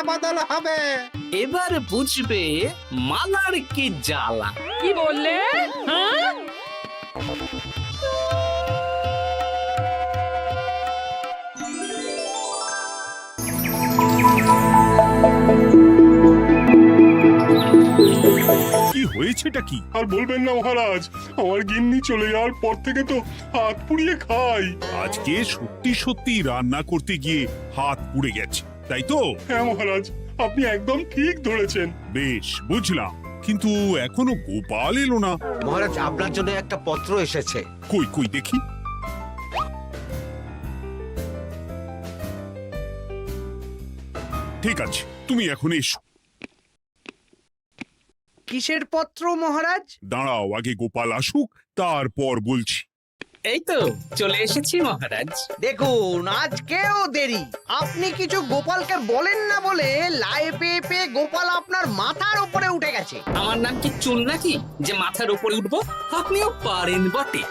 বদল হবে। এবার বুঝবে মালার কি জ্বালা। কি বললে? হ্যাঁ? কি হয়েছেটা কি? আর বলবেন না মহারাজ, আমার গিন্নি চলে যাওয়ার পর থেকে তো হাত পুড়িয়ে খাই। আজকে সত্যি সত্যি রান্না করতে গিয়ে হাত পুড়ে গেছে, তাই তো? হ্যাঁ মহারাজ, আপনি একদম ঠিক ধরেছেন। বেশ, বুঝলাম, কিন্তু এখনো গোপাল এলো না। মহারাজ, আপনার জন্য একটা পত্র এসেছে। কই কই দেখি। ঠিক আছে, তুমি এখন এসো। কিসের পত্র মহারাজ? দাঁড়াও, আগে গোপাল আসুক, তারপর বলছি। এই তো চলে এসেছি মহারাজ। দেখুন, আজকেও দেরি। আপনি কিছু গোপালকে বলেন না বলে লাই পেয়ে পেয়ে গোপাল আপনার মাথার উপরে উঠে গেছে। আমার নাম কি চুল নাকি যে মাথার উপরে উঠবো? আপনিও পারেন বটে।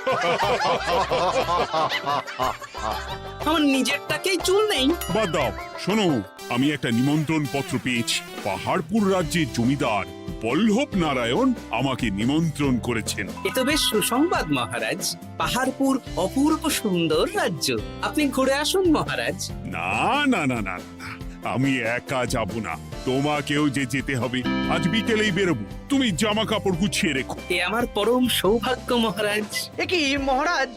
আমার নিজেরটাকেই চুল নেই। বাদ দাও, শোনো, আমি একটা নিমন্ত্রণ পত্র পেয়েছি। পাহাড়পুর রাজ্যের জমিদার বল্লভ নারায়ণ আমাকে নিমন্ত্রণ করেছেন। এ তো বেশ সুসংবাদ মহারাজ। পাহাড়পুর অপূর্ব সুন্দর রাজ্য, আপনি ঘুরে আসুন মহারাজ। না না না না না, আমি একা যাব না, তোমাকেও যে যেতে হবে। আজ বিকেলেই বেরোবো, তুমি জামা কাপড় গুছিয়ে রেখো। এ আমার পরম সৌভাগ্য মহারাজ। এ কি মহারাজ,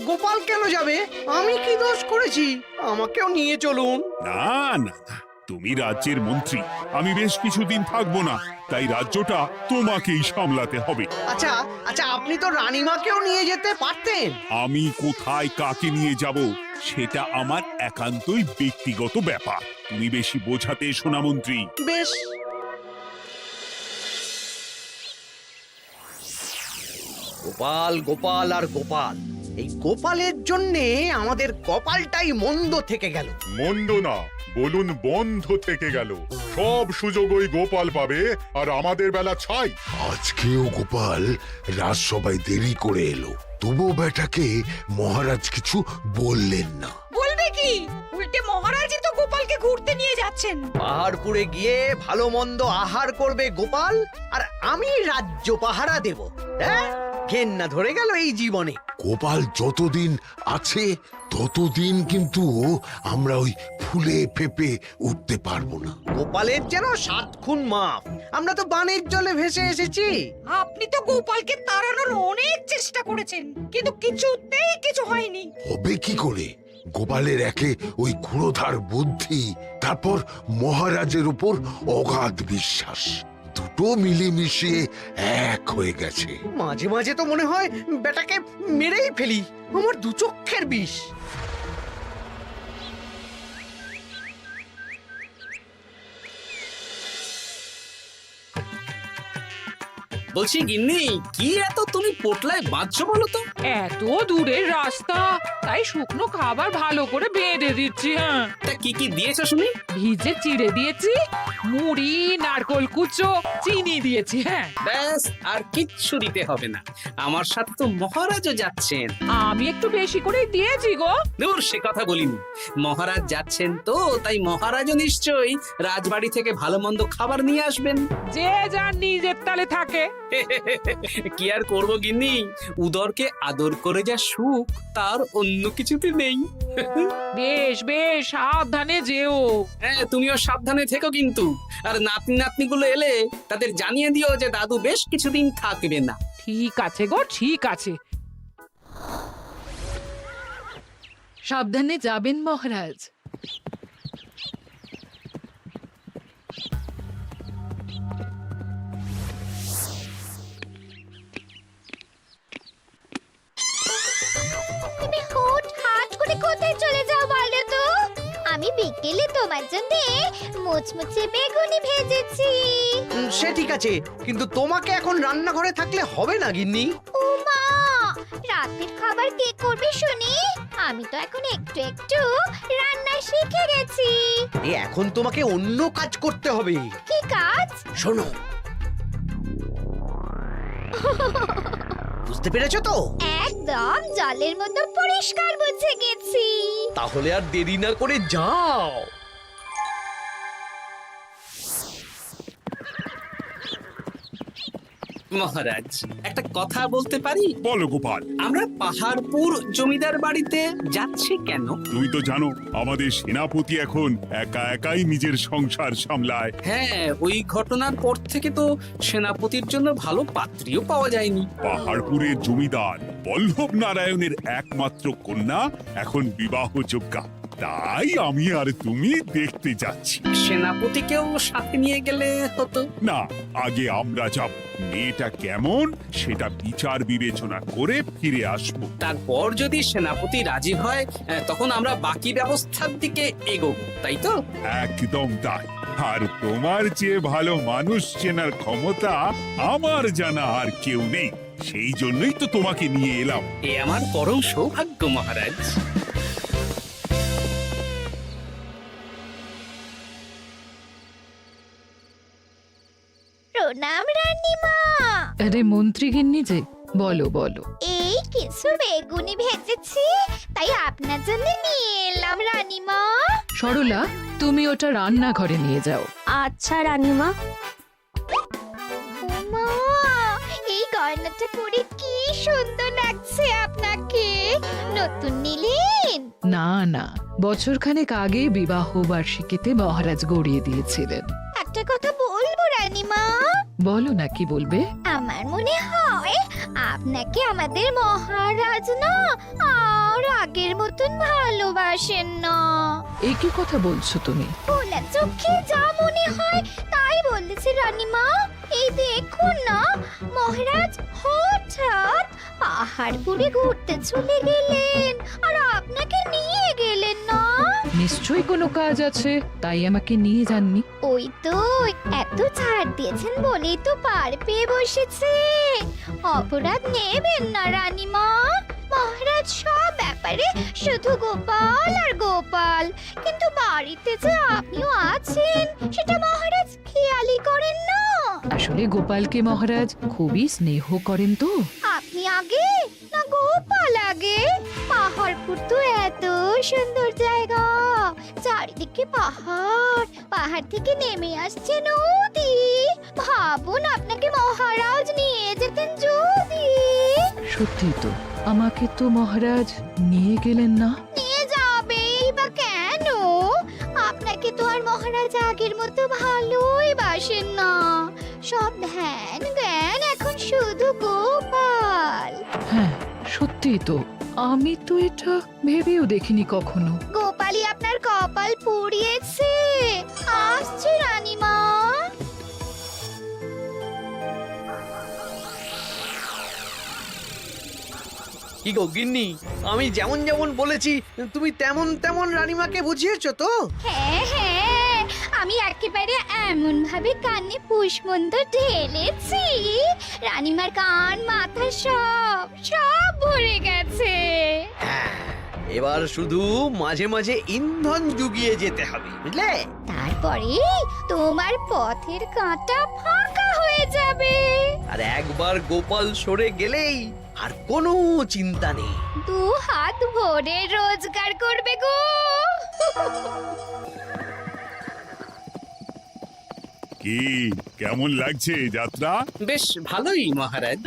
গোপাল কেন যাবে? আমি কি দোষ করেছি? আমাকেও নিয়ে চলুন। না না না, তুমি রাজ্যের মন্ত্রী, আমি বেশ কিছুদিন থাকবো না, তাই রাজ্যটা তোমাকেই সামলাতে হবে। আচ্ছা আচ্ছা, আপনি তো রানীমাকেও নিয়ে যেতে পারতেন। আমি কোথায় কাকে নিয়ে যাব সেটা আমার একান্তই ব্যক্তিগত ব্যাপার। তুমি বেশি বোঝাতে এসো না মন্ত্রী। বেশ। গোপাল গোপাল আর গোপাল, এই গোপালের জন্যে আমাদের কপালটাই মন্দ থেকে গেল। মন্দ না, বলুন বন্ধ থেকে গেল। সব সুযোগ ওই গোপাল পাবে, আর আমাদের বেলা ছাই। আজকেও গোপাল রাজসভায় দেরি করে এলো, তবুও বেটাকে মহারাজ কিছু বললেন না। বলবে কি? উল্টে মহারাজই তো গোপালকে ঘুরতে নিয়ে যাচ্ছেন। পাহাড়পুরে গিয়ে ভালো মন্দ আহার করবে গোপাল, আর আমি রাজ্য পাহারা দেব। হ্যাঁ, ঘেন্না ধরে গেল এই জীবনে। গোপাল যতদিন আছে ততদিন কিন্তু আমরা ওই ফুলে ফেপে উঠতে পারবো না। গোপালের যেন 7 খুন মাফ। আমরা তো বানের জলে ভেসে এসেছি। আপনি তো গোপালকে তাড়ানোর অনেক চেষ্টা করেছেন, কিন্তু কিছুতেই কিছু হয়নি। হবে কি করে? গোপালের একে ওই ক্ষুরোধার বুদ্ধি, তারপর মহারাজের উপর অগাধ বিশ্বাস, দুটো মিলেমিশে এক হয়ে গেছে। মাঝে মাঝে তো মনে হয় বেটাকে মেরেই ফেলি। আমার দু চক্ষের বিষ। বলছি গিন্নি, কি এত তুমি পোটলায় বাঁধছো বলো তো? এত দূরের রাস্তা, তাই শুকনো খাবার ভালো করে বেঁধে দিচ্ছি। হ্যাঁ, তা কি কি দিয়েছো শুনি? ভিজে চিড়ে দিয়েছি, মুড়ি, নারকোল কুচো, চিনি দিয়েছি। হ্যাঁ, ব্যাস, আর কিচ্ছু দিতে হবে না। আমার সাথে তো মহারাজও যাচ্ছেন। আমি একটু বেশি করে দিয়েছি গো। দূর, সে কথা বলিনি। মহারাজ যাচ্ছেন তো, তাই মহারাজও নিশ্চয়ই রাজবাড়ি থেকে ভালো মন্দ খাবার নিয়ে আসবেন। যে যার নিজের তালে থাকে। কি আর করবো গিন্নি, উদরকে আদর করে যা সুখ, তার অন্য কিছুতে নেই। বেশ বেশ, সাবধানে যেও। হ্যাঁ, তুমিও সাবধানে থেকো কিন্তু। আর নাতনি নাতনিগুলো এলে তাদের জানিয়ে দিও যে দাদু বেশ কিছুদিন থাকবে না। ঠিক আছে গো, ঠিক আছে। সাবধানে যাবেন মহারাজ। তুমি হুটহাট করে কোথায় চলে যাও বলো তো? আমি বিকেলে তোমার জন্য মুচমুচে বেগুনি ভেজেছি। সে ঠিক আছে, কিন্তু তোমাকে এখন রান্নাঘরে থাকলে হবে না গিন্নি। ও মা, রাতের খাবার কে করবে শুনি? আমি তো এখন একটু একটু রান্না শিখে গেছি। এখন তোমাকে অন্য কাজ করতে হবে। কি কাজ? শোনো, বুঝতে পেরেছো তো? একদম জলের মতো পরিষ্কার বুঝে গেছি। তাহলে আর দেরি না করে যাও। মহারাজ একটা কথা বলতে পারি? বলো গোপাল। আমরা পাহাড়পুর জমিদার বাড়িতে যাচ্ছি কেন? তুমি তো জানো আমাদের সেনাপতি এখন একা একাই নিজের সংসার সামলায়। হ্যাঁ, ওই ঘটনার পর থেকে তো সেনাপতির জন্য ভালো পাত্রীও পাওয়া যায়নি। পাহাড়পুরের জমিদার বল্লভ নারায়ণের একমাত্র কন্যা এখন বিবাহযোগ্যা, তাই আমি আর তুমি দেখতে যাচ্ছি। সেনাপতিকেও সাথে নিয়ে গেলে হতো। না, আগে আমরা যাব, মেয়েটা কেমন সেটা বিচার বিবেচনা করে ফিরে আসবো। তারপর যদি সেনাপতি রাজি হয় তখন আমরা বাকি ব্যবস্থার দিকে এগোবো, তাই তো? একদম তাই। আর তোমার চেয়ে ভালো মানুষ চেনার ক্ষমতা আমার জানা আর কেউ নেই, সেই জন্যই তো তোমাকে নিয়ে এলাম। এ আমার পরম সৌভাগ্য মহারাজ। প্রণাম রানীমা। আরে মন্ত্রী গিন্নি যে, বলো বলো। এই কিছু বেগুনি ভেজেছি, তাই আপনার জন্য নিয়ে এলাম রানীমা। সরলা, তুমি ওটা রান্নাঘরে নিয়ে যাও। আচ্ছা রানীমা। মা, এই গয়নাটা পরে কি সুন্দর লাগছে আপনাকে। নতুন নিলেন? না না, বছরখানেক আগে বিবাহ বার্ষিকীতে মহারাজ গড়িয়ে দিয়েছিলেন। একটা কথা বলবো রানীমা? বলো না, কি বলবে? আমার মনে হয় আপনাকে আমাদের মহারাজ না আর আগের মতন ভালোবাসেন না। এই কি কথা বলছো তুমি? খোলা চোখে যা মনে হয় তাই বলেছে রানীমা। এই দেখুন না, মহারাজ হঠাৎ পাহাড়পুরে ঘুরতে চলে গেলেন আর আপনাকে নিয়ে গেলেন না। নিশ্চয়ই কোনো কাজ আছে, তাই আমাকে নিয়ে যাননি। ওই তো, এত ছাড় দিয়েছেন বলেই তো পার পেয়ে বসেছে। অপরাধ নেবেন না রানীমা। মহারাজ সব ব্যাপারে শুধু গোপাল আর গোপাল, কিন্তু বাড়িতে যে আপনিও আছেন সেটা মহারাজ খেয়ালই করেন না। আসলে গোপালকে মহারাজ খুবই স্নেহ করেন তো। আপনি আগে না গোপাল আগে? পাহাড়পুর তো এত সুন্দর জায়গা, চারিদিকে পাহাড়, পাহাড় থেকে নেমে আসছে নদী। ভাবুন আপনাকে মহারাজ নিয়ে যেতেন যদি। সত্যি তো, আমাকে তো মহারাজ নিয়ে গেলেন না। নিয়ে যাবেই বা কেন? আপনাকে তো আর মহারাজ আগের মতো ভালোই বাসেন না। সব ধ্যান জ্ঞান এখন শুধু গোপাল। হ্যাঁ সত্যি তো, আমি তো এটা ভেবেও দেখিনি কখনো। গোপালই আপনার কপাল পুড়িয়েছে। আসছে রানীমা। কি গো গিন্নি, আমি যেমন যেমন বলেছি তুমি তেমন তেমন রানীমাকে বুঝিয়েছো তো? হ্যাঁ হ্যাঁ, আমি একেবারে এমন ভাবে কানে পুষ্পন্ত ঢেলেছি, রানীমার কান মাথা সব সব ভরে গেছে। এবার শুধু মাঝে মাঝে ইন্ধন জুগিয়ে যেতে হবে, বুঝলে? তারপরে তোমার পথের কাঁটা ফাঁকা হয়ে যাবে। আর একবার গোপাল সরে গেলেই আর কোনো চিন্তা নেই। দু হাত ভরে রোজগার করবে গো। কি কেমন লাগছে যাত্রা? বেশ ভালোই মহারাজ।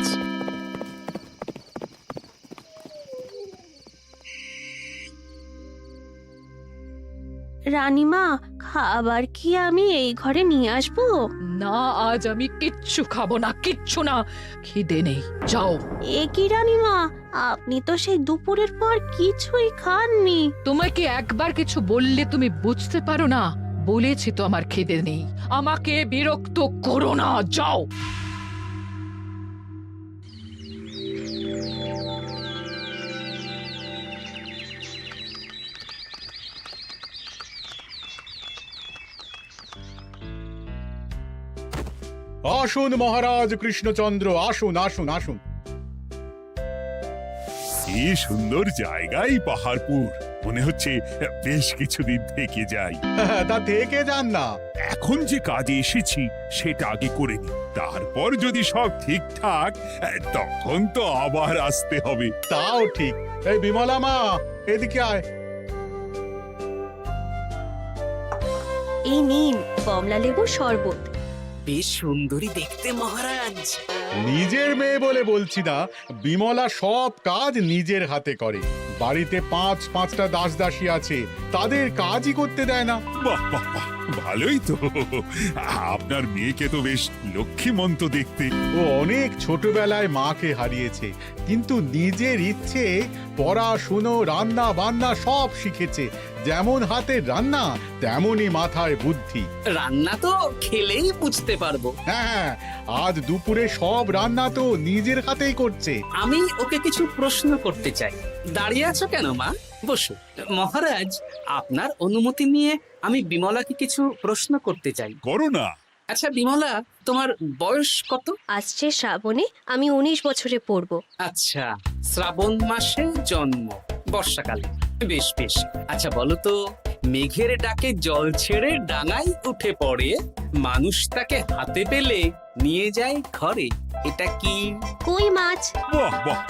রানীমা, খাবার কি আমি এই ঘরে নিয়ে আসবো? না, আজ আমি কিচ্ছু খাবো না, কিচ্ছু না, খিদে নেই, যাও। এ কি রানীমা, আপনি তো সেই দুপুরের পর কিছুই খাননি। তোমাকে একবার কিছু বললে তুমি বুঝতে পারো না? বলেছি তো আমার খিদে নেই, আমাকে বিরক্ত করো না, যাও। আসুন মহারাজ কৃষ্ণচন্দ্র, আসুন আসুন আসুন। কি সুন্দর জায়গায় পাহাড়পুর, মনে হচ্ছে বেশ কিছুদিন থেকে যাই। তা থেকে যান না। এখন যে কাজে এসেছি সেটা আগে করে নি, তারপর যদি সব ঠিকঠাক তখন তো আবার আসতে হবে। তাও ঠিক। এই বিমলা মা, এদিকে আয়। এই নিন কমলা লেবুর শরবত। বেশ সুন্দরী দেখতে মহারাজ। নিজের মেয়ে বলে বলছি না, বিমলা সব কাজ নিজের হাতে করে। বাড়িতে পাঁচটা দাসী আছে, তাদের কাজই করতে দেয় না। বাহ বাহ বাহ, ভালোই তো। আপনার মেয়েকে তো বেশ লক্ষ্মীমন্ত দেখতে। ও অনেক ছোটবেলায় মাকে হারিয়েছে, কিন্তু নিজের ইচ্ছে পড়াশুনো, রান্না বান্না সব শিখেছে। যেমন হাতের রান্না, তেমনই মাথায় বুদ্ধি। রান্না তো খেলেই বুঝতে পারবো। হ্যাঁ, আজ দুপুরে সব রান্না তো নিজের হাতেই করছে। আমি ওকে কিছু প্রশ্ন করতে চাই। দাঁড়িয়ে আছো কেন মা? বসো। মহারাজ, আপনার অনুমতি নিয়ে আমি বিমলাকে কিছু প্রশ্ন করতে চাই। করো না। আচ্ছা বিমলা, তোমার বয়স কত? আসছে শ্রাবণে আমি 19 বছরে পড়ব। আচ্ছা, শ্রাবণ মাসে জন্ম, বর্ষাকালে। বেশ বেশ। আচ্ছা বলো তো, মেঘের ডাকে জল ছেড়ে ডাঙায় উঠে পড়ে, মানুষ তাকে হাতে পেলে নিয়ে যায় ঘরে, এটা কি? কই মাছ। বাহ বাহ,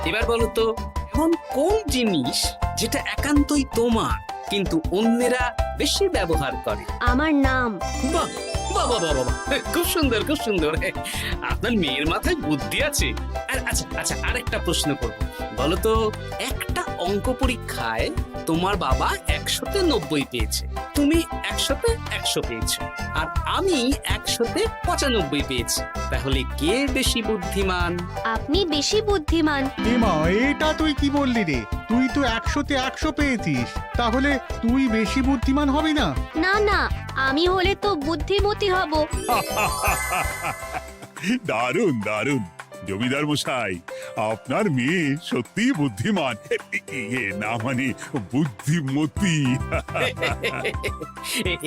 এবার বলো তো, এমন কোন জিনিস যেটা একান্তই তোমার কিন্তু অন্যেরা বেশি ব্যবহার করে? আমার নাম। বাহ বাহ বাহ বাহ বাহ, খুব সুন্দর খুব সুন্দর। আপনার মেয়ের মাথায় বুদ্ধি আছে। আর আচ্ছা আচ্ছা, আরেকটা প্রশ্ন করব। বলো তো, একটা অঙ্ক পরীক্ষায় তোমার বাবা 100-তে 90 পেয়েছে, তুমি 100-তে 100 পেয়েছো, আর আমি 100-তে 95 পেয়েছি। তাহলে কে বেশি বুদ্ধিমান? আপনি বেশি বুদ্ধিমান। এমা, এটা তুই কি বললি রে? তুই তো 100-তে 100 পেয়েছিস, তাহলে তুই বেশি বুদ্ধিমান হবি না? না না, আমি হলে তো বুদ্ধিমতী হব। দারুণ দারুণ। জমিদার মশাই, আপনার মেয়ে সত্যি বুদ্ধিমান, না মানে বুদ্ধিমতী।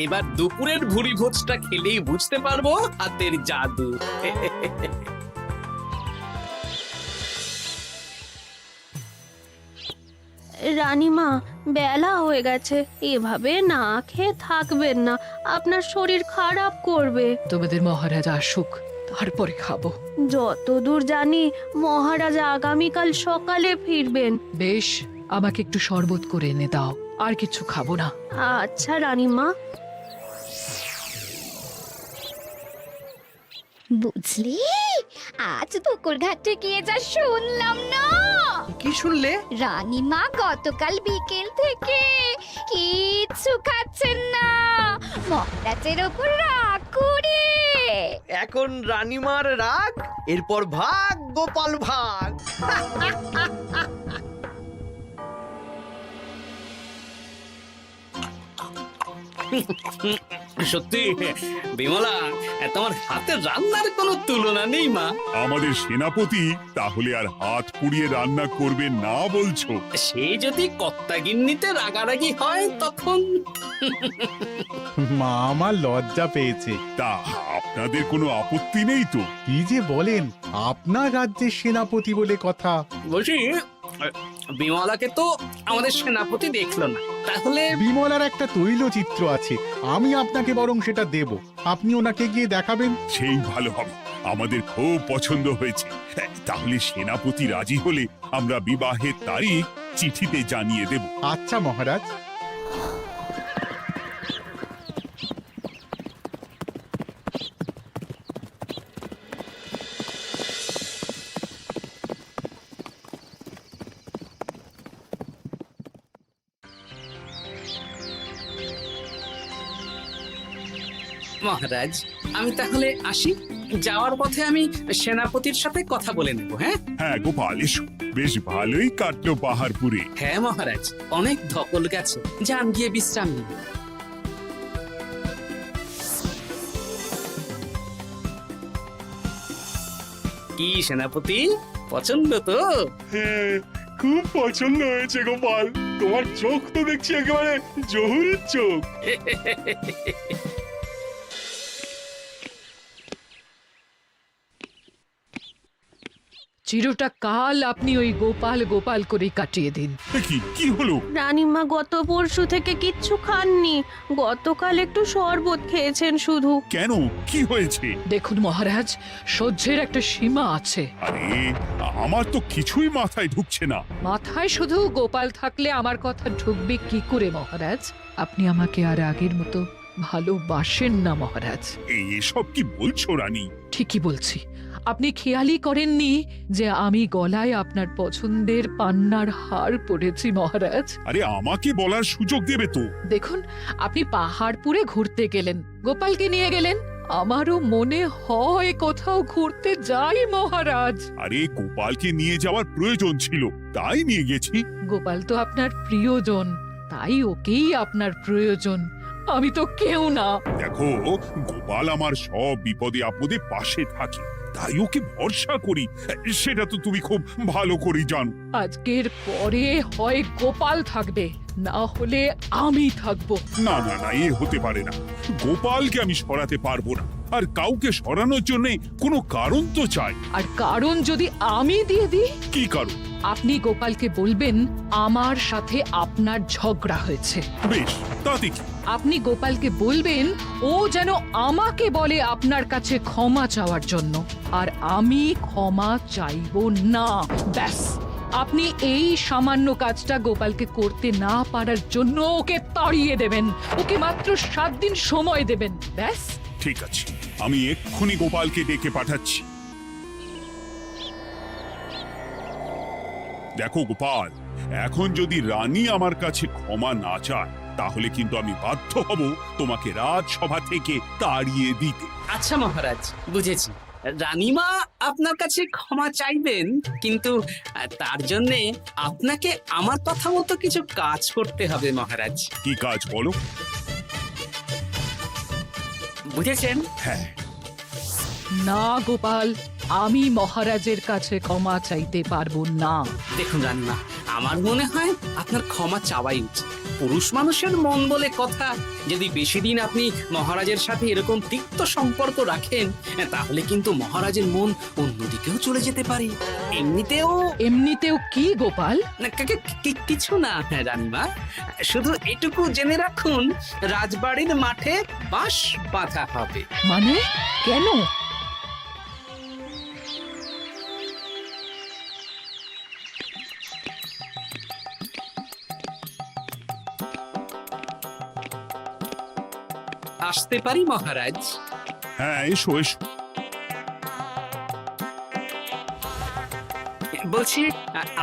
এবার দুপুরের ভুরি ভোজটা খেলেই বুঝতে পারবো হাতের জাদু। রানীমা, বেলা হয়ে গেছে, এভাবে না খেয়ে থাকবেন না, আপনার শরীর খারাপ করবে। তোমাদের মহারাজ আসুক, তারপরে খাবো। যতদূর জানি মহারাজ আগামীকাল সকালে ফিরবেন। বেশ, আমাকে একটু শরবত করে এনে দাও, আর কিছু খাবো না। আচ্ছা রানীমা। বুঝলি, আজ পুকুর ঘাটে গিয়ে যা শুনলাম না। কি শুনলে? রানীমা গতকাল বিকেল থেকে কিচ্ছু খাচ্ছেন না, মহারাজের ওপর রাগ করে। এখন রানীমার রাগ, এরপর ভাগ গোপাল ভাগ। সত্যি বিমলা, তোমার হাতের রান্নার কোনো তুলনা নেই মা। আমাদের সেনাপতি তাহলে আর হাত পুড়িয়ে রান্না করবেন না বলছো? সে যদি কর্তাগিন্নিতে রাগারাগি হয় তখন। মা আমার লজ্জা পেয়েছে। তা আপনাদের কোনো আপত্তি নেই তো? কি যে বলেন, আপনার রাজ্যের সেনাপতি বলে কথা। বলছি, বিমলাকে তো আমাদের সেনাপতি দেখলো না, তাহলে? বিমলার একটা তৈলচিত্র আছে, আমি আপনাকে বরং সেটা দেব, আপনি ওনাকে গিয়ে দেখাবেন। সেই ভালো হবে, আমাদের খুব পছন্দ হয়েছে। তাহলে সেনাপতি রাজি হলে আমরা বিবাহের তারিখ চিঠিতে জানিয়ে দেব। আচ্ছা মহারাজ। মহারাজ, আমি তাহলে আসি। যাওয়ার পথে আমি সেনাপতির সাথে কথা বলে নেব। হ্যাঁ হ্যাঁ গোপাল, এসো। বেশ ভালোই কাটলো পাহাড়পুরে। হ্যাঁ মহারাজ, অনেক ধকল গেছে, যান গিয়ে বিশ্রাম নিন। কি সেনাপতি, পছন্দ তো? হ্যাঁ, খুব পছন্দ হয়েছে গোপাল। তোমার চোখ তো দেখছি একেবারে জহুরের চোখ। চিরটা কাল আপনি ওই গোপাল গোপাল করেই কাটিয়ে দিন। কি হলো? রানীমা গত পরশু থেকে কিচ্ছু খাননি, গতকাল একটু শরবত খেয়েছেন শুধু। কেন, কি হয়েছে? দেখুন মহারাজ, সহ্যের একটা সীমা আছে। আরে আমার তো কিছুই মাথায় ঢুকছে না। মাথায় শুধু গোপাল থাকলে আমার কথা ঢুকবে কি করে মহারাজ? আপনি আমাকে আর আগের মতো ভালোবাসেন না মহারাজ। এসব কি বলছো রানী? ঠিকই বলছি, আপনি খেয়ালই করেননি যে আমি গলায় আপনার পছন্দের পান্নার হার পরেছি মহারাজ? আরে আমাকে বলার সুযোগ দেবে তো। দেখুন, আপনি পাহাড়পুরে ঘুরতে গেলেন, গোপালকে নিয়ে গেলেন। আমারও মনে হয় কোথাও ঘুরতে যাই মহারাজ। আরে গোপালকে নিয়ে যাওয়ার প্রয়োজন ছিল, তাই নিয়ে গেছি। গোপাল তো আপনার প্রিয়জন, তাই ওকেই আপনার প্রয়োজন। আমি তো কেউ না। দেখো, গোপাল আমার সব বিপদে আপদে পাশে থাকে, তাই ওকে ভরসা করি, সেটা তো তুমি খুব ভালো করে জানো। আজকের পরে হয় গোপাল থাকবে, না হলে আমি থাকবো। না না না, এ হতে পারে না। গোপালকে আমি সরাতে পারবো না, আর কাউকে সরানোর জন্য কোনো কারণ তো চাই। আর কারণ যদি আমি দিয়ে দিই? কি কারণ? আপনি গোপালকে বলবেন আমার সাথে আপনার ঝগড়া হয়েছে। বেশ, তাতে কি? আপনি গোপালকে বলবেন ও যেন আমাকে বলে আপনার কাছে ক্ষমা চাওয়ার জন্য, আর আমি ক্ষমা চাইবো না। ব্যাস, আপনি এই সামান্য কাজটা গোপালকে করতে না পারার জন্য ওকে তাড়িয়ে দেবেন। ওকে মাত্র 7 দিন সময় দেবেন, ব্যাস। ঠিক আছে, আমি এক্ষুনি গোপালকে ডেকে পাঠাচ্ছি। দেখো গোপাল, এখন যদি রানী আমার কাছে ক্ষমা না চায়, তাহলে কিন্তু আমি বাধ্য হব তোমাকে রাজসভা থেকে তাড়িয়ে দিতে। আচ্ছা মহারাজ, বুঝেছি। রানীমা আপনার কাছে ক্ষমা চাইবেন, কিন্তু তার জন্য আপনাকে আমার কথা মতো কিছু কাজ করতে হবে মহারাজ। কি কাজ বলো? বুঝেছেন? হ্যাঁ। না গোপাল, আমি মহারাজের কাছে ক্ষমা চাইতে পারবো না। দেখুন রানীমা, আমার মনে হয় আপনার ক্ষমা চাওয়াই উচিত। পুরুষ মানুষের মন বলে কথা, যদি বেশি দিন আপনি মহারাজের সাথে এরকম তিক্ত সম্পর্ক রাখেন, তাহলে কিন্তু মহারাজের মন অন্যদিকেও চলে যেতে পারে। এমনিতেও কি গোপাল? না, কিছু না রানীমা, শুধু এটুকু জেনে রাখুন, রাজবাড়ির মাঠে বাঁশ বাঁধা হবে। মানে কেন? আসতে পারি মহারাজ? হ্যাঁ, এসো এসো। বলছি,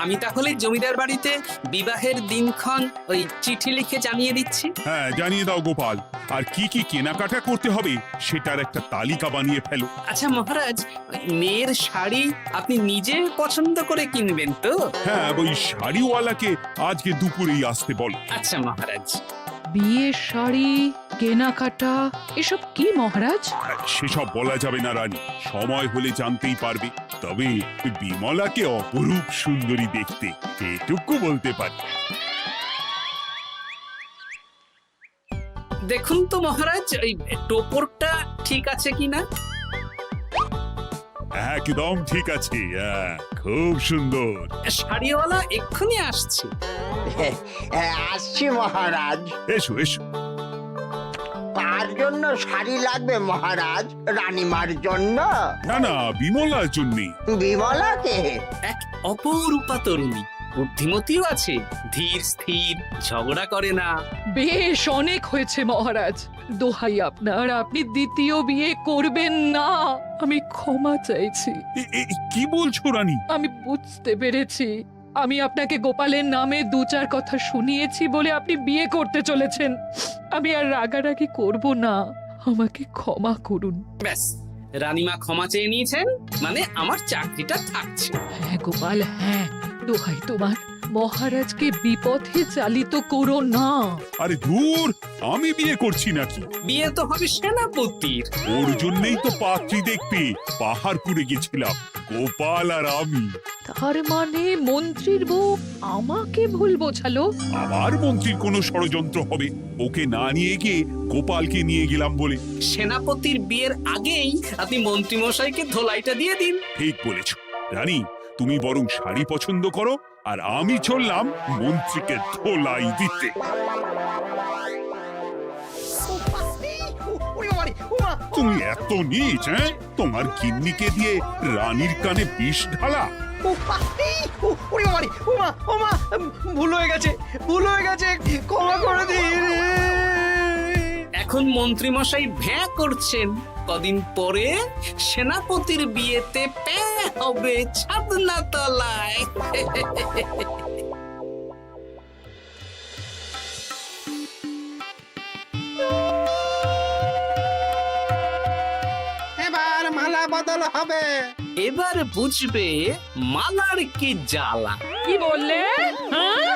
আমি তাহলে জমিদার বাড়িতে বিবাহের দিনক্ষণ ওই চিঠি লিখে জানিয়ে দিচ্ছি। হ্যাঁ, জানিয়ে দাও গোপাল। আর কি কি কেনাকাটা করতে হবে সেটার একটা তালিকা বানিয়ে ফেলো। আচ্ছা মহারাজ, মেয়ের শাড়ি আপনি নিজে পছন্দ করে কিনবেন তো? হ্যাঁ, ওই শাড়িওয়ালাকে আজকে দুপুরেই আসতে বলো। আচ্ছা মহারাজ। বিয়ের শাড়ি, কেনাকাটা, এসব কি মহারাজ? সেসব বলা যাবে না রানী, সময় হলে জানতেই পারবে। তবে বিমলাকে অপরূপ সুন্দরী দেখতে, এটুকু বলতে পারি। দেখুন তো মহারাজ, ওই টোপরটা ঠিক আছে কিনা? একদম ঠিক আছে, খুব সুন্দর। শাড়িওয়ালা এক্ষুনি আসছে। আসছি মহারাজ। এসো এসো। তার জন্য শাড়ি লাগবে মহারাজ? রানীমার জন্য? না না, বিমলার জন্যে। বিমলাকে? এক অপরূপা তরুণী, বুদ্ধিমতীও আছে, ধীর স্থির, ঝগড়া করে না। বেশ, অনেক হয়েছে মহারাজ। দোহাই আপনার, আপনি দ্বিতীয় বিয়ে করবেন না। আমি ক্ষমা চাইছি। কি বলছো রানী? আমি বুঝতে পেরেছি, আমি আপনাকে গোপালের নামে 2-4 কথা শুনিয়েছি বলে আপনি বিয়ে করতে চলেছেন। আমি আর রাগারাগি করব না, আমাকে ক্ষমা করুন। ব্যাস, রানীমা ক্ষমা চেয়ে নিয়েছেন, মানে আমার চাকরিটা থাকছে। হ্যাঁ গোপাল, হ্যাঁ, দোহাই তোমার, মহারাজকে বিপথে চালিত করো না। আরে দূর, আমি বিয়ে করছি নাকি? বিয়ে তো হবে সেনাপতির। ওর জন্যই তো পাত্রী দেখতে পাহাড়পুরে গেছিলাম, গোপাল আর আমি। তার মানে মন্ত্রীর বউ আমাকে ভুল বোঝালো? আবার মন্ত্রীর কোনো ষড়যন্ত্র হবে, ওকে না নিয়ে গিয়ে গোপালকে নিয়ে গেলাম বলে। সেনাপতির বিয়ের আগেই আপনি মন্ত্রী মশাইকে ধোলাইটা দিয়ে দিন। ঠিক বলেছ রানী, তুমি বরং শাড়ি পছন্দ করো, আর আমি চললাম মন্ত্রীকে ধোলাই দিতে। তুমি এত নীচ, হ্যাঁ? তোমার গিন্নিকে দিয়ে রানীর কানে বিষ ঢালা। ভুল হয়ে গেছে, ক্ষমা করে দিন। এখন মন্ত্রী মশাই ভ্যাঁ করছেন, কদিন পরে সেনাপতির বিয়েতে প্যাঁ হবে ছাদনা তলায়। এবার মালা বদল হবে। এবার বুঝবে মালার কি জ্বালা। কি বললে? হ্যাঁ?